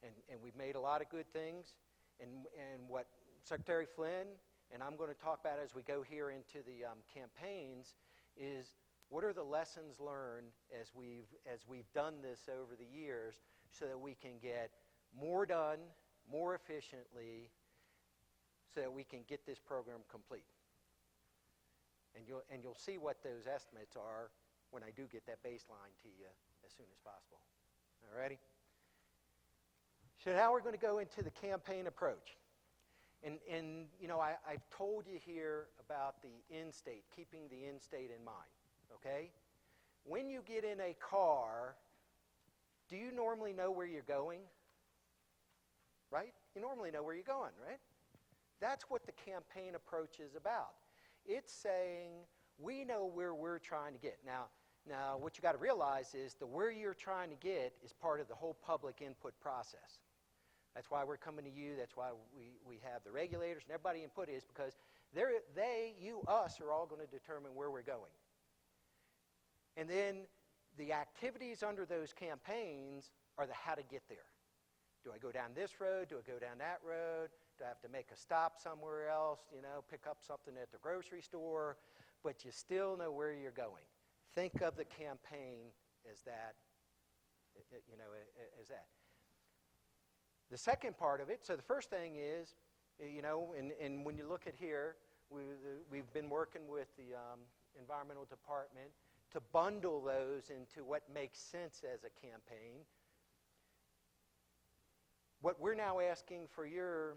And we've made a lot of good things. And what Secretary Flynn and I'm going to talk about as we go here into the campaigns is what are the lessons learned as we've done this over the years so that we can get more done more efficiently so that we can get this program complete. And you'll see what those estimates are when I do get that baseline to you as soon as possible. All righty? So now we're going to go into the campaign approach. And you know, I've told you here about the end state, keeping the end state in mind, okay? When you get in a car, do you normally know where you're going? Right? You normally know where you're going, right? That's what the campaign approach is about. It's saying we know where we're trying to get. Now what you got to realize is the where you're trying to get is part of the whole public input process. That's why we're coming to you. That's why we have the regulators and everybody input is because us are all going to determine where we're going. And then the activities under those campaigns are the how to get there. Do I go down this road? Do I go down that road? Do I have to make a stop somewhere else, you know, pick up something at the grocery store? But you still know where you're going. Think of the campaign as that, you know, as that. The second part of it, so the first thing is, you know, and when you look at here, we've been working with the environmental department to bundle those into what makes sense as a campaign. What we're now asking for your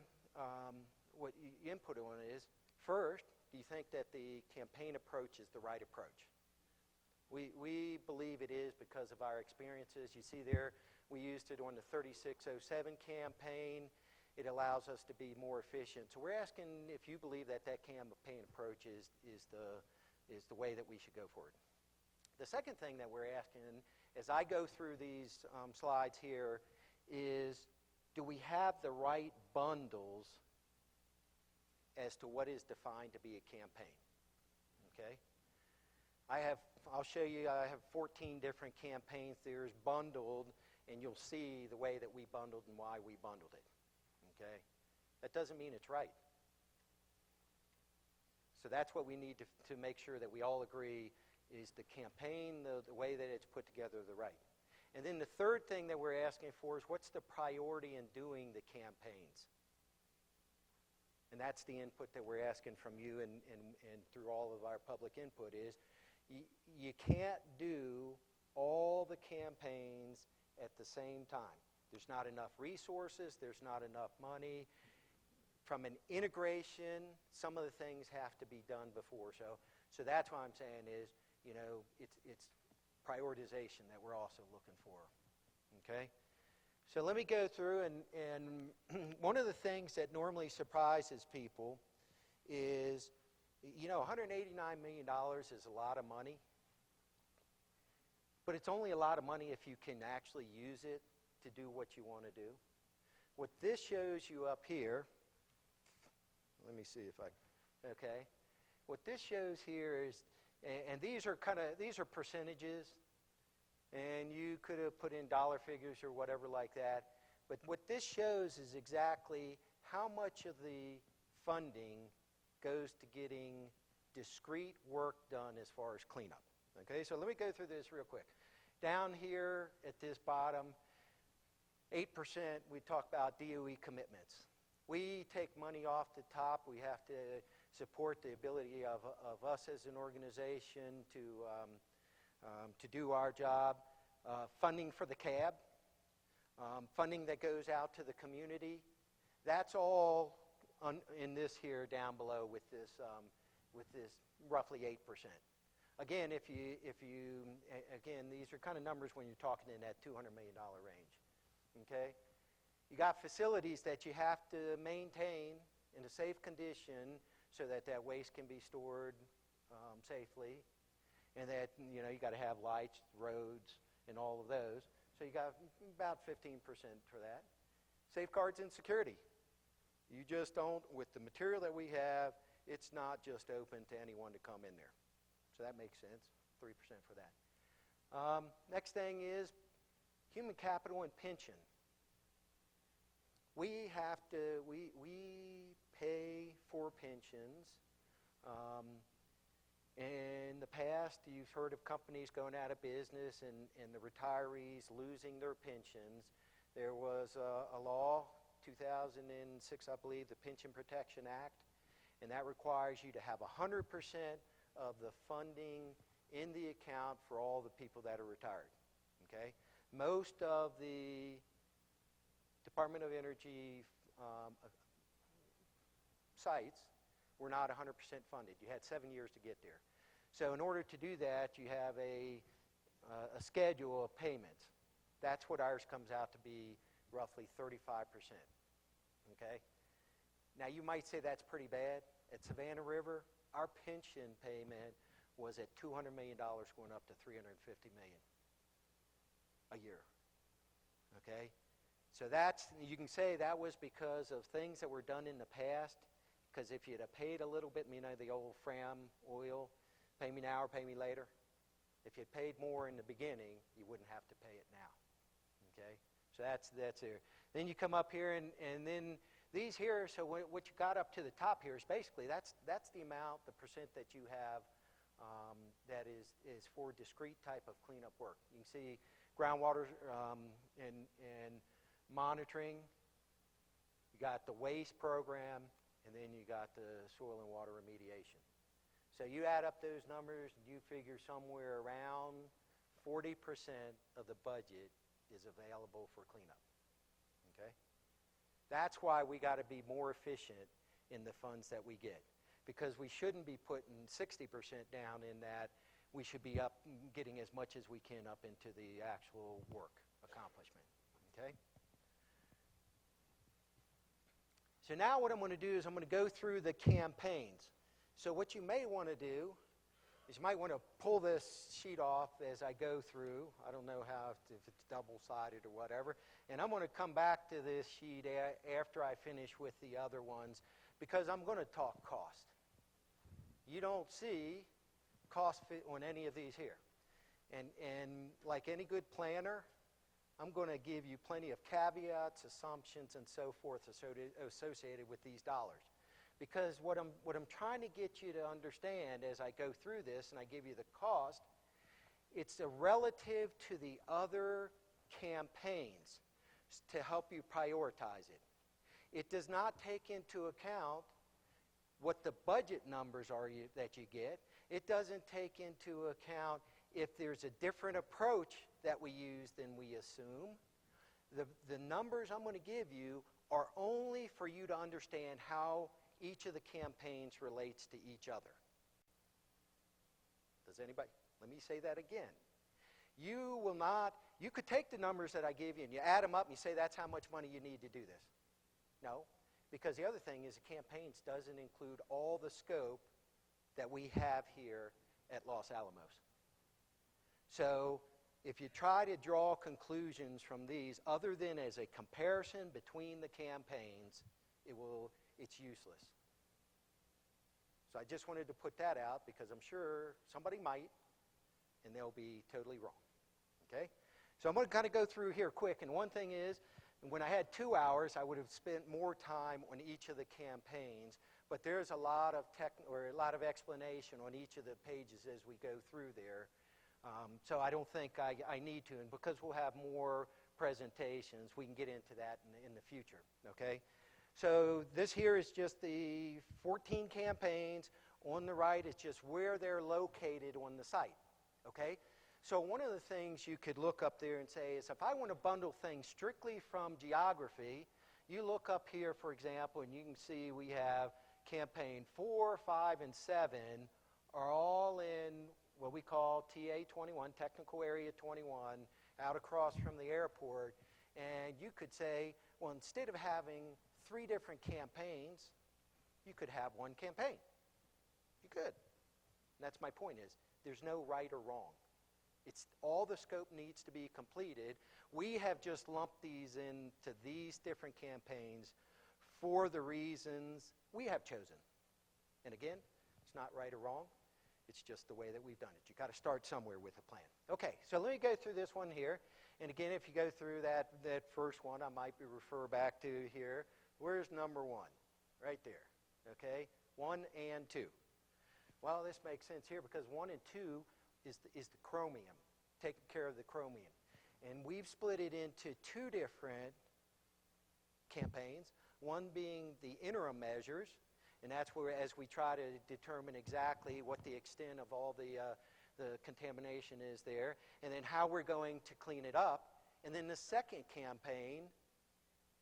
what you input on is, first, do you think that the campaign approach is the right approach? We believe it is because of our experiences. You see there, we used it on the 3607 campaign. It allows us to be more efficient. So we're asking if you believe that campaign approach is the way that we should go forward. The second thing that we're asking, as I go through these slides here, is do we have the right bundles as to what is defined to be a campaign? Okay? I'll show you, I have 14 different campaign theories bundled, and you'll see the way that we bundled and why we bundled it. Okay? That doesn't mean it's right. So that's what we need to make sure that we all agree is the campaign, the way that it's put together, the right. And then the third thing that we're asking for is what's the priority in doing the campaigns? And that's the input that we're asking from you and through all of our public input is you can't do all the campaigns at the same time. There's not enough resources. There's not enough money. From an integration, some of the things have to be done before. So that's what I'm saying is, you know, it's prioritization that we're also looking for. Okay? So let me go through, and one of the things that normally surprises people is, you know, $189 million is a lot of money, but it's only a lot of money if you can actually use it to do what you want to do. What this shows you up here, let me see if okay. What this shows here is, and these are percentages, and you could have put in dollar figures or whatever like that, but what this shows is exactly how much of the funding goes to getting discrete work done as far as cleanup. Okay, so let me go through this real quick. Down here at this bottom, 8%, we talk about DOE commitments. We take money off the top. We have to support the ability of us as an organization to do our job. Funding for the CAB, funding that goes out to the community. That's all in this here down below with this roughly 8%. Again, again, these are kind of numbers when you're talking in that $200 million range. Okay, you got facilities that you have to maintain in a safe condition so that waste can be stored safely, and that you got to have lights, roads, and all of those. So you got about 15% for that. Safeguards and security. You just don't, with the material that we have, it's not just open to anyone to come in there. So that makes sense, 3% for that. Next thing is human capital and pension. we have to, we pay for pensions. In the past, you've heard of companies going out of business and the retirees losing their pensions. There was a law, 2006, I believe, the Pension Protection Act, and that requires you to have 100% of the funding in the account for all the people that are retired. Okay? Most of the Department of Energy sites were not 100% funded. You had 7 years to get there. So in order to do that, you have a schedule of payments. That's what ours comes out to be, roughly 35%. Okay? Now you might say that's pretty bad. At Savannah River, our pension payment was at $200 million going up to $350 million a year. Okay? So that's, you can say that was because of things that were done in the past. Because if you'd have paid a little bit, you know, the old Fram oil, pay me now or pay me later. If you'd paid more in the beginning, you wouldn't have to pay it now. Okay? So that's there. Then you come up here, and then these here, so what you got up to the top here is basically, that's the amount, the percent that you have that is for discrete type of cleanup work. You can see groundwater and monitoring. You got the waste program, and then you got the soil and water remediation. So you add up those numbers, and you figure somewhere around 40% of the budget is available for cleanup. Okay? That's why we got to be more efficient in the funds that we get, because we shouldn't be putting 60% down in that. We should be up getting as much as we can up into the actual work accomplishment. Okay? So now what I'm going to do is I'm going to go through the campaigns. So what you may want to do is you might want to pull this sheet off as I go through. I don't know if it's double-sided or whatever. And I'm going to come back to this sheet after I finish with the other ones, because I'm going to talk cost. You don't see cost on any of these here. And like any good planner, I'm going to give you plenty of caveats, assumptions, and so forth associated with these dollars. Because what I'm trying to get you to understand as I go through this and I give you the cost, it's a relative to the other campaigns to help you prioritize it. It does not take into account what the budget numbers are that you get. It doesn't take into account if there's a different approach that we use than we assume. The numbers I'm going to give you are only for you to understand how each of the campaigns relates to each other. Does anybody? Let me say that again. You could take the numbers that I gave you and you add them up and you say that's how much money you need to do this. No, because the other thing is the campaigns doesn't include all the scope that we have here at Los Alamos. So if you try to draw conclusions from these other than as a comparison between the campaigns, it's useless. So I just wanted to put that out because I'm sure somebody might, and they'll be totally wrong. Okay? So I'm going to kind of go through here quick. And one thing is, when I had 2 hours, I would have spent more time on each of the campaigns. But there's a lot of explanation on each of the pages as we go through there. So I don't think I need to. And because we'll have more presentations, we can get into that in the future. Okay? So this here is just the 14 campaigns. On the right is just where they're located on the site. Okay? So one of the things you could look up there and say is if I want to bundle things strictly from geography, you look up here, for example, and you can see we have campaign 4, 5, and 7 are all in what we call TA21, Technical Area 21, out across from the airport. And you could say, well, instead of having 3 different campaigns, you could have one campaign. You could. And that's my point is, there's no right or wrong. It's all the scope needs to be completed. We have just lumped these into these different campaigns for the reasons we have chosen. And again, it's not right or wrong. It's just the way that we've done it. You got to start somewhere with a plan. Okay, so let me go through this one here. And again, if you go through that first one, I might refer back to here. Where's number 1? Right there. Okay, 1 and 2. Well, this makes sense here because 1 and 2 is the chromium, taking care of the chromium. And we've split it into 2 different campaigns, one being the interim measures, and that's where as we try to determine exactly what the extent of all the contamination is there, and then how we're going to clean it up. And then the second campaign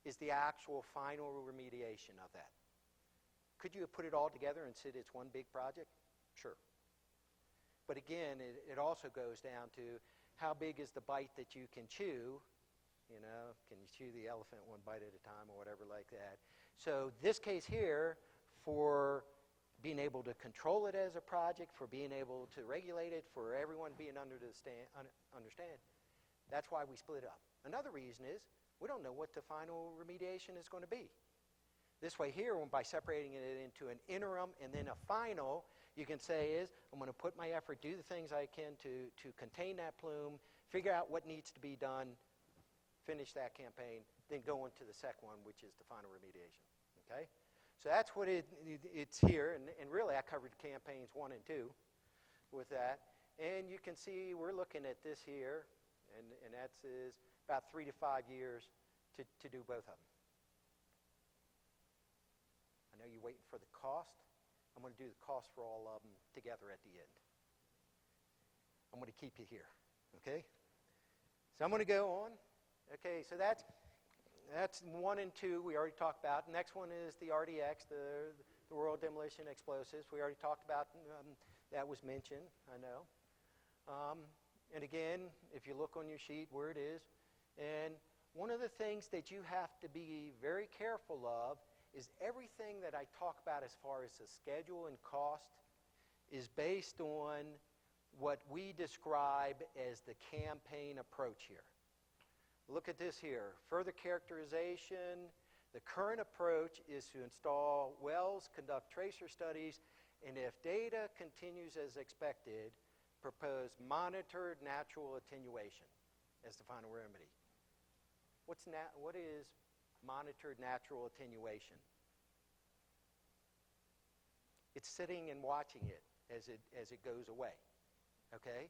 is the actual final remediation of that. Could you have put it all together and said it's one big project? Sure. But again, it also goes down to how big is the bite that you can chew. You know, can you chew the elephant one bite at a time or whatever like that? So this case here, for being able to control it as a project, for being able to regulate it, for everyone being understand, that's why we split up. Another reason is we don't know what the final remediation is going to be. This way here, by separating it into an interim and then a final, you can say is, I'm going to put my effort, do the things I can to contain that plume, figure out what needs to be done, finish that campaign, then go into the second one, which is the final remediation. Okay? So that's what it's here, and really I covered campaigns 1 and 2 with that. And you can see we're looking at this here, and that's is about 3 to 5 years to do both of them. I know you're waiting for the cost. I'm going to do the cost for all of them together at the end. I'm going to keep you here, okay? So I'm going to go on. Okay, so that's 1 and 2 we already talked about. Next one is the RDX, the Rural Demolition Explosives. We already talked about, that was mentioned, I know. And again, if you look on your sheet where it is, and one of the things that you have to be very careful of is everything that I talk about as far as the schedule and cost is based on what we describe as the campaign approach here. Look at this here. Further characterization. The current approach is to install wells, conduct tracer studies, and if data continues as expected, propose monitored natural attenuation as the final remedy. What is monitored natural attenuation? It's sitting and watching it as it goes away. Okay?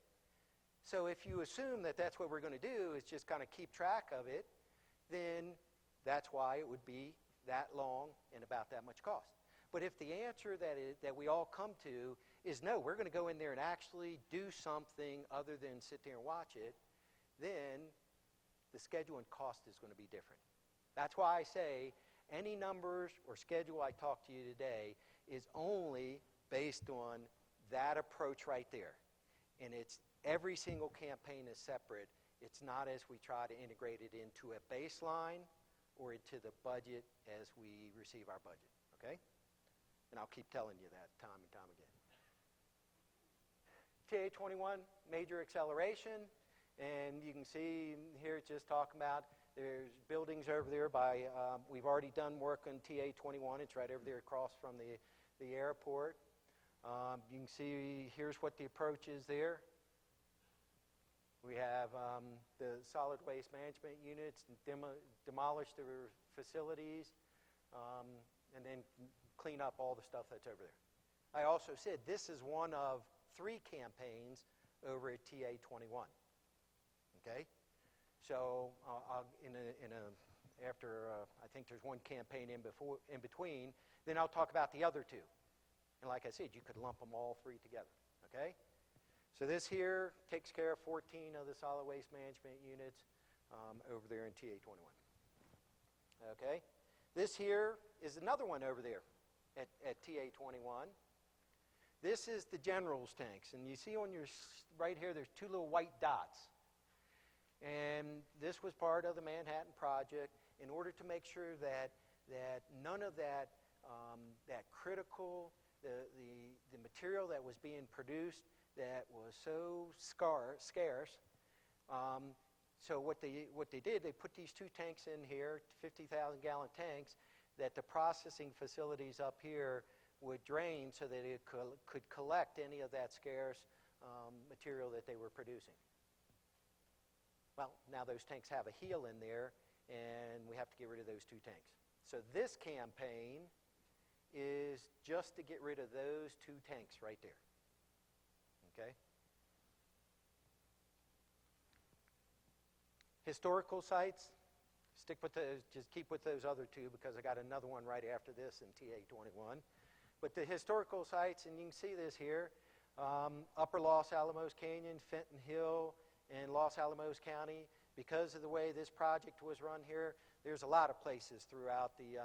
So if you assume that that's what we're going to do is just kind of keep track of it, then that's why it would be that long and about that much cost. But if the answer that we all come to is no, we're going to go in there and actually do something other than sit there and watch it, then the schedule and cost is going to be different. That's why I say any numbers or schedule I talk to you today is only based on that approach right there. And it's every single campaign is separate. It's not as we try to integrate it into a baseline or into the budget as we receive our budget, okay? And I'll keep telling you that time and time again. TA21, major acceleration. And you can see here it's just talking about there's buildings over there by, we've already done work on TA21. It's right over there across from the airport. You can see here's what the approach is there. We have the solid waste management units demolish the facilities and then clean up all the stuff that's over there. I also said this is one of 3 campaigns over at TA21. Okay, so after I think there's one campaign in between, then I'll talk about the other 2. And like I said, you could lump them all 3 together. Okay, so this here takes care of 14 of the solid waste management units over there in TA21. Okay, this here is another one over there at TA21. This is the general's tanks, and you see on your right here, there's 2 little white dots. And this was part of the Manhattan Project in order to make sure that none of that critical, the material that was being produced that was so scarce. So what they did, they put these 2 tanks in here, 50,000 gallon tanks, that the processing facilities up here would drain so that it could collect any of that scarce material that they were producing. Well, now those tanks have a heel in there, and we have to get rid of those 2 tanks. So this campaign is just to get rid of those 2 tanks right there. Okay? Historical sites, stick with those, just keep with those other 2 because I got another one right after this in TA21. But the historical sites, and you can see this here, Upper Los Alamos Canyon, Fenton Hill, and Los Alamos County. Because of the way this project was run here, there's a lot of places throughout the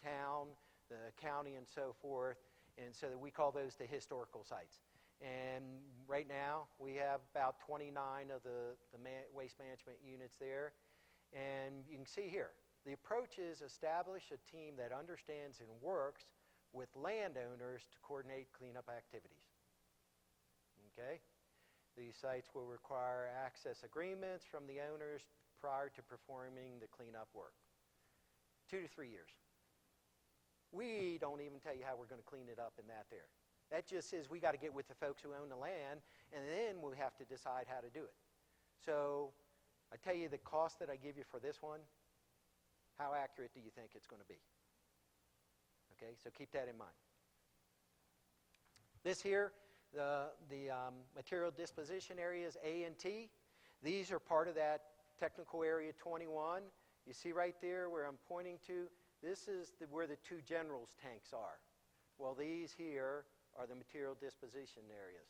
town, the county, and so forth, and so that we call those the historical sites. And right now, we have about 29 of the waste management units there. And you can see here, the approach is establish a team that understands and works with landowners to coordinate cleanup activities. Okay? These sites will require access agreements from the owners prior to performing the cleanup work. 2 to 3 years. We don't even tell you how we're going to clean it up in that there. That just says we got to get with the folks who own the land, and then we have to decide how to do it. So I tell you the cost that I give you for this one, how accurate do you think it's going to be? Okay, so keep that in mind. This here, the material disposition areas A and T, these are part of that technical area 21. You see right there where I'm pointing to, this is where the 2 generals tanks are. Well, these here are the material disposition areas.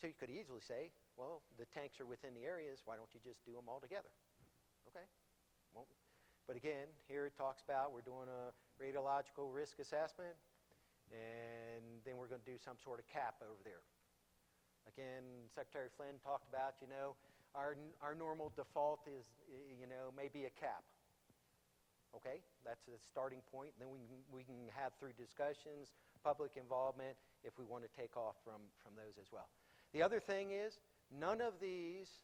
So you could easily say, well, the tanks are within the areas, why don't you just do them all together? Okay. Well, but again, here it talks about we're doing a radiological risk assessment, and then we're going to do some sort of cap over there. Again, Secretary Flynn talked about, our normal default is, maybe a cap. Okay, that's a starting point. Then we can have through discussions, public involvement, if we want to take off from those as well. The other thing is, none of these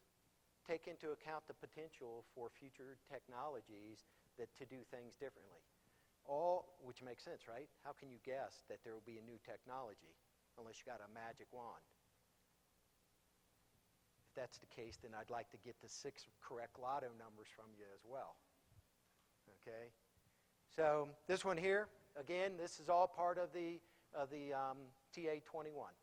take into account the potential for future technologies to do things differently. Which makes sense, right? How can you guess that there will be a new technology unless you got a magic wand? If that's the case, then I'd like to get the 6 correct lotto numbers from you as well. Okay? So this one here, again, this is all part of the TA21.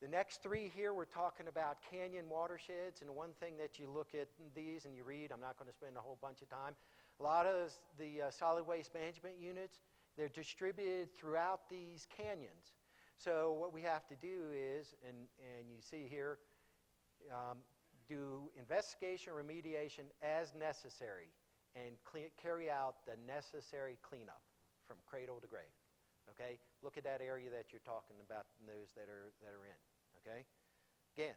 The next 3 here, we're talking about canyon watersheds, and one thing that you look at these and you read, I'm not going to spend a whole bunch of time, a lot of the solid waste management units, they're distributed throughout these canyons. So what we have to do is, and you see here, do investigation remediation as necessary and carry out the necessary cleanup from cradle to grave. Okay? Look at that area that you're talking about and those that are in. Okay? Again,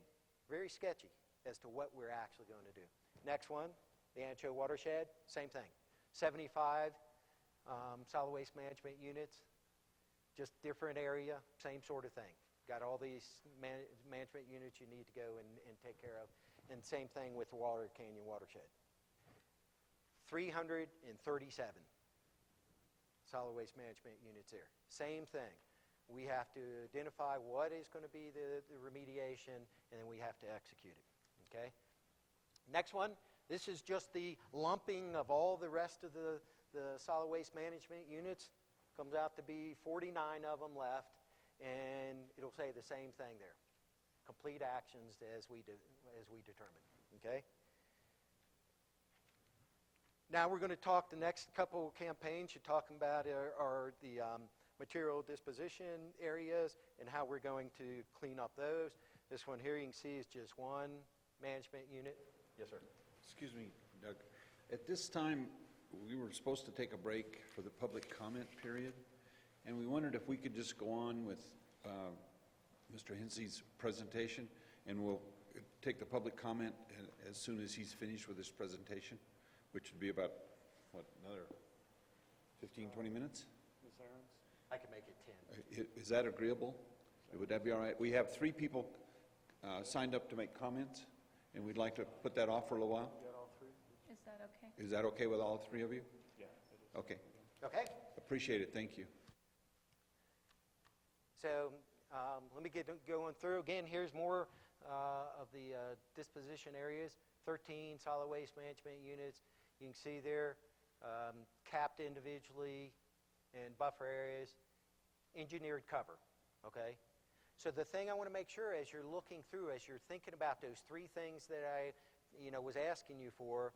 very sketchy as to what we're actually going to do. Next one, the Ancho watershed, same thing. 75 solid waste management units, just different area, same sort of thing. Got all these management units you need to go and take care of. And same thing with the Water Canyon watershed. 337 solid waste management units there. Same thing. We have to identify what is going to be the remediation, and then we have to execute it. Okay? Next one, this is just the lumping of all the rest of the solid waste management units. Comes out to be 49 of them left, and it'll say the same thing there. Complete actions as we determine. Okay? Now we're going to talk the next couple campaigns you're talking about are the material disposition areas and how we're going to clean up those. This one here you can see is just one management unit. Yes, sir. Excuse me, Doug. At this time, we were supposed to take a break for the public comment period, and we wondered if we could just go on with Mr. Hintze's presentation, and we'll take the public comment as soon as he's finished with his presentation, which would be about, another 15, 20 minutes? Ms. Aarons? I can make it 10. Is that agreeable? Would that be all right? We have 3 people signed up to make comments, and we'd like to put that off for a little while. You got all 3? Is that okay? Is that okay with all 3 of you? Yeah. Okay, Okay? appreciate it, thank you. So let me get going through. Again, here's more of the disposition areas. 13 solid waste management units. You can see there, capped individually and buffer areas, engineered cover, okay? So the thing I want to make sure as you're looking through, as you're thinking about those three things that I was asking you for,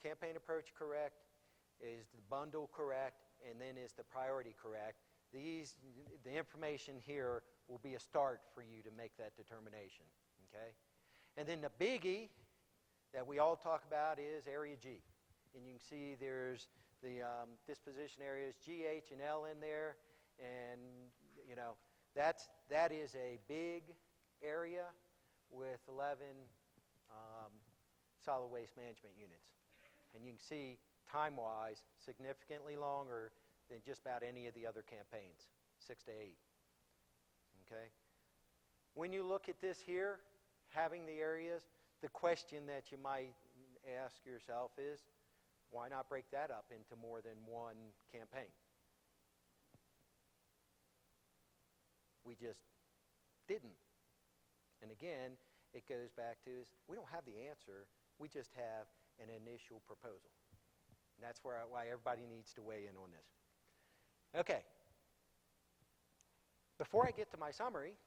campaign approach correct, is the bundle correct, and then is the priority correct? The information here will be a start for you to make that determination, okay? And then the biggie that we all talk about is Area G. And you can see there's the disposition areas G, H, and L in there. And, that is a big area with 11 solid waste management units. And you can see, time-wise, significantly longer than just about any of the other campaigns, 6 to 8. Okay? When you look at this here, having the areas, the question that you might ask yourself is, why not break that up into more than one campaign? We just didn't. And again, it goes back to we don't have the answer. We just have an initial proposal. And that's why everybody needs to weigh in on this. Okay. Before I get to my summary,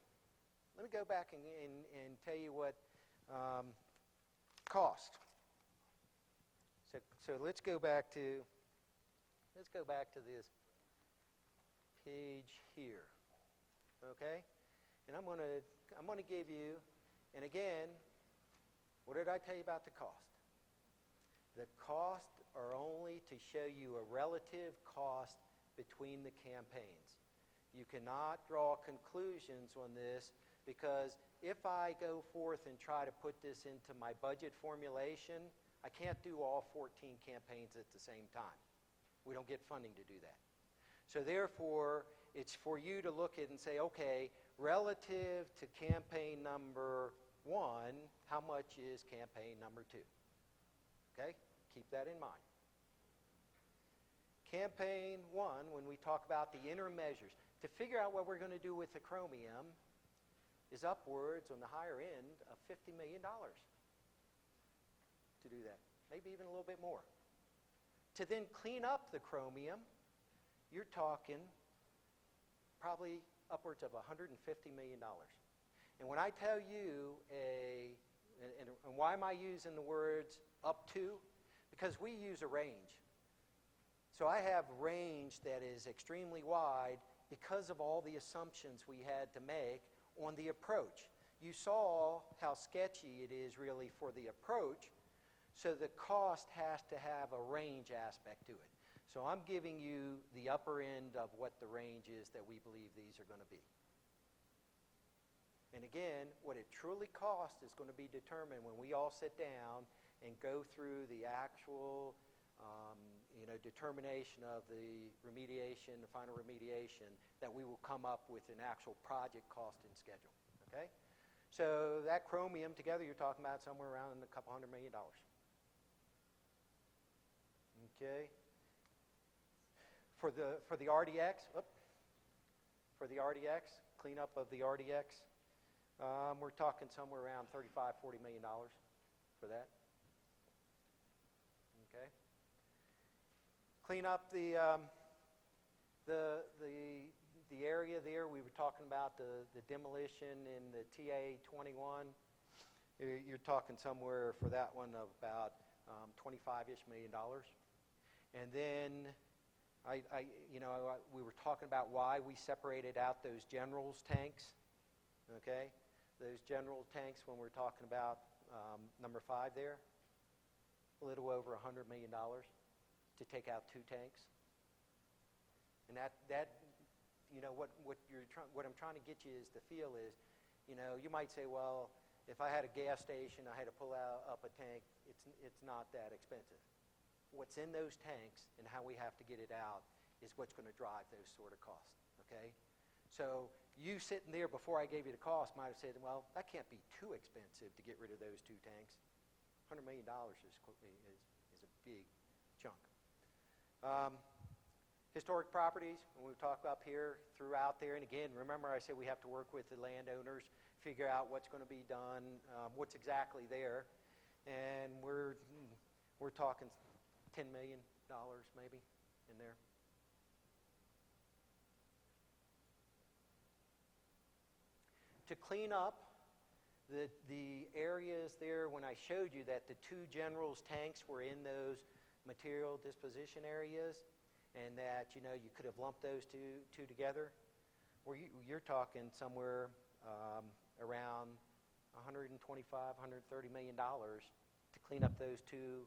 let me go back and tell you what cost. So let's go back to this page here. Okay? And I'm going to give you, and again, what did I tell you about the cost? The costs are only to show you a relative cost between the campaigns. You cannot draw conclusions on this because if I go forth and try to put this into my budget formulation, I can't do all 14 campaigns at the same time. We don't get funding to do that. So therefore, it's for you to look at and say, okay, relative to campaign number 1, how much is campaign number 2? Okay? Keep that in mind. Campaign 1, when we talk about the interim measures, to figure out what we're going to do with the chromium is upwards on the higher end of $50 million to do that, maybe even a little bit more. To then clean up the chromium, you're talking probably upwards of $150 million. And when I tell you and why am I using the words up to? Because we use a range. So I have range that is extremely wide because of all the assumptions we had to make on the approach. You saw how sketchy it is really for the approach, so the cost has to have a range aspect to it. So I'm giving you the upper end of what the range is that we believe these are going to be. And again, what it truly costs is going to be determined when we all sit down and go through the actual determination of the remediation, the final remediation, that we will come up with an actual project cost and schedule. Okay? So that chromium together, you're talking about somewhere around a couple $100 million. Okay? For the RDX, cleanup of the RDX, we're talking somewhere around $35-40 million for that. Okay. Clean up the area there. We were talking about the demolition in the TA-21. You're talking somewhere for that one of about $25-ish million. And then we were talking about why we separated out those generals tanks. Okay, those general tanks when we're talking about number 5 there, a little over $100 million to take out 2 tanks. And that what I'm trying to get you is the feel is, you might say, well, if I had a gas station, I had to pull up a tank. It's not that expensive. What's in those tanks and how we have to get it out is what's going to drive those sort of costs. Okay, so you sitting there before I gave you the cost might have said, well, that can't be too expensive to get rid of those 2 tanks. $100 million is a big chunk. Historic properties, when we talk up here, throughout there, and again, remember I said we have to work with the landowners, figure out what's going to be done, what's exactly there, and we're talking $10 million maybe in there. To clean up the areas there, when I showed you that the two generals tanks were in those material disposition areas, and that, you know, you could have lumped those two together, well, you're talking somewhere around $125, $130 million to clean up those two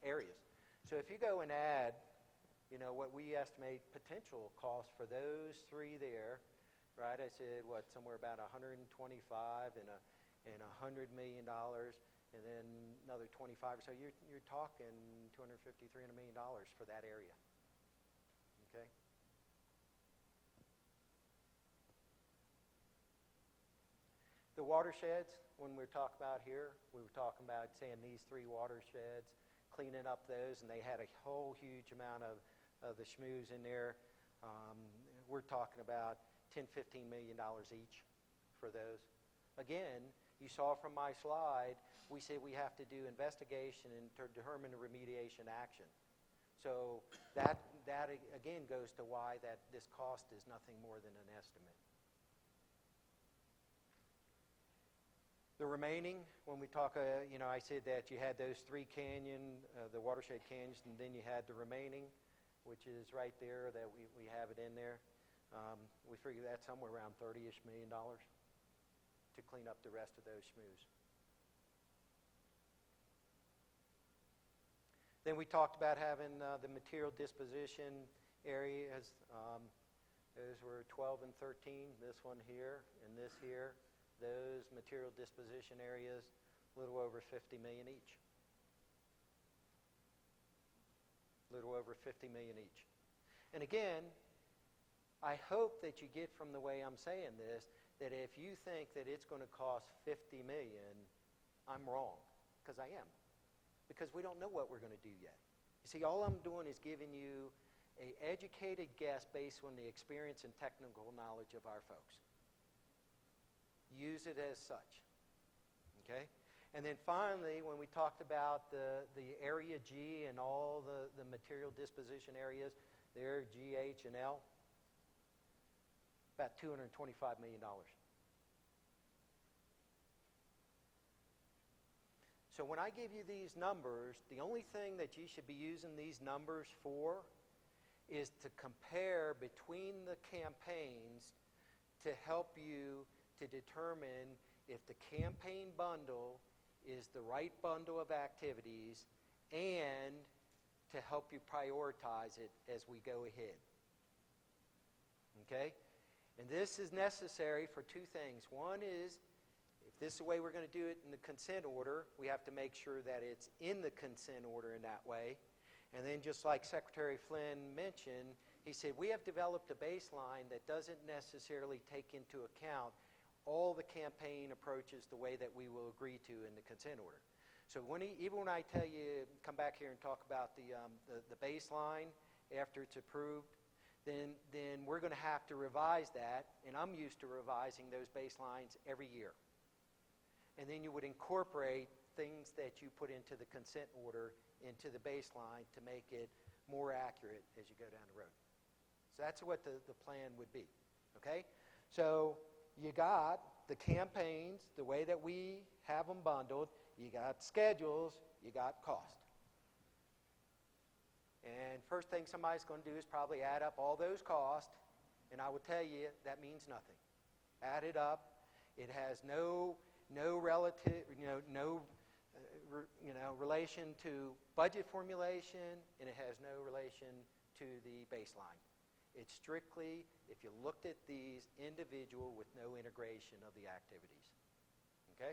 areas. So if you go and add, you know, what we estimate potential cost for those three there, right? I said, what, somewhere about 125 and $100 million, and then another 25. So you're talking $250, $300 million for that area. Okay. The watersheds, when we're talking about here, we were talking about saying these three watersheds, cleaning up those, and they had a whole huge amount of the schmooze in there. We're talking about $10, $15 million each for those. Again, you saw from my slide, we say we have to do investigation and to determine the remediation action. So that again goes to why that this cost is nothing more than an estimate. The remaining, when we talk, you know, I said that you had those three the watershed canyons, and then you had the remaining, which is right there that we have it in there. We figure that's somewhere around $30-ish million to clean up the rest of those schmooze. Then we talked about having the material disposition areas. Those were 12 and 13, this one here and this here. Those material disposition areas, a little over $50 million each. A little over $50 million each. And again, I hope that you get from the way I'm saying this, that if you think that it's going to cost $50 million, I'm wrong, because I am. Because we don't know what we're going to do yet. You see, all I'm doing is giving you an educated guess based on the experience and technical knowledge of our folks. Use it as such, okay? And then finally, when we talked about the area G and all the material disposition areas, there, G, H, and L, about $225 million. So when I give you these numbers, the only thing that you should be using these numbers for is to compare between the campaigns to help you to determine if the campaign bundle is the right bundle of activities and to help you prioritize it as we go ahead. Okay? And this is necessary for two things. One is, if this is the way we're going to do it in the consent order, we have to make sure that it's in the consent order in that way. And then just like Secretary Flynn mentioned, he said, we have developed a baseline that doesn't necessarily take into account all the campaign approaches the way that we will agree to in the consent order. So even when I tell you, come back here and talk about the baseline after it's approved, then we're going to have to revise that, and I'm used to revising those baselines every year. And then you would incorporate things that you put into the consent order into the baseline to make it more accurate as you go down the road. So that's what the plan would be, okay? So you got the campaigns, the way that we have them bundled, you got schedules, you got cost. And first thing somebody's going to do is probably add up all those costs, and I will tell you that means nothing. Add it up. It has no relative, relation to budget formulation, and it has no relation to the baseline. It's strictly, if you looked at these individual with no integration of the activities. Okay?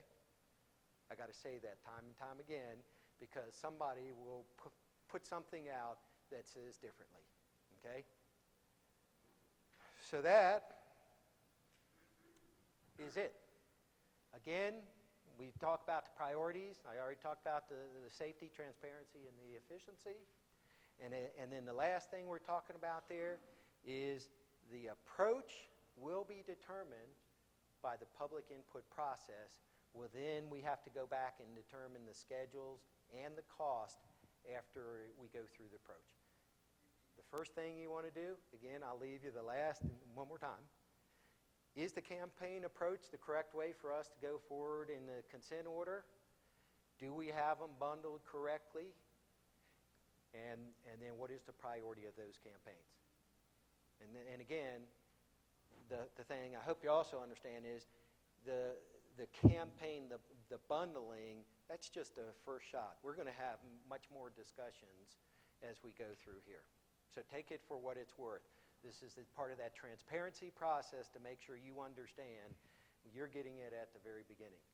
I got to say that time and time again because somebody will put something out that says differently. Okay? So that is it. Again, we talked about the priorities. I already talked about the safety, transparency, and the efficiency. And then the last thing we're talking about there is the approach will be determined by the public input process. Well, then we have to go back and determine the schedules and the cost after we go through the approach. The first thing you want to do, again, I'll leave you the last one more time, is the campaign approach the correct way for us to go forward in the consent order? Do we have them bundled correctly? And then what is the priority of those campaigns? And again, the thing I hope you also understand is the campaign, the bundling, that's just a first shot. We're going to have much more discussions as we go through here. So take it for what it's worth. This is part of that transparency process to make sure you understand you're getting it at the very beginning.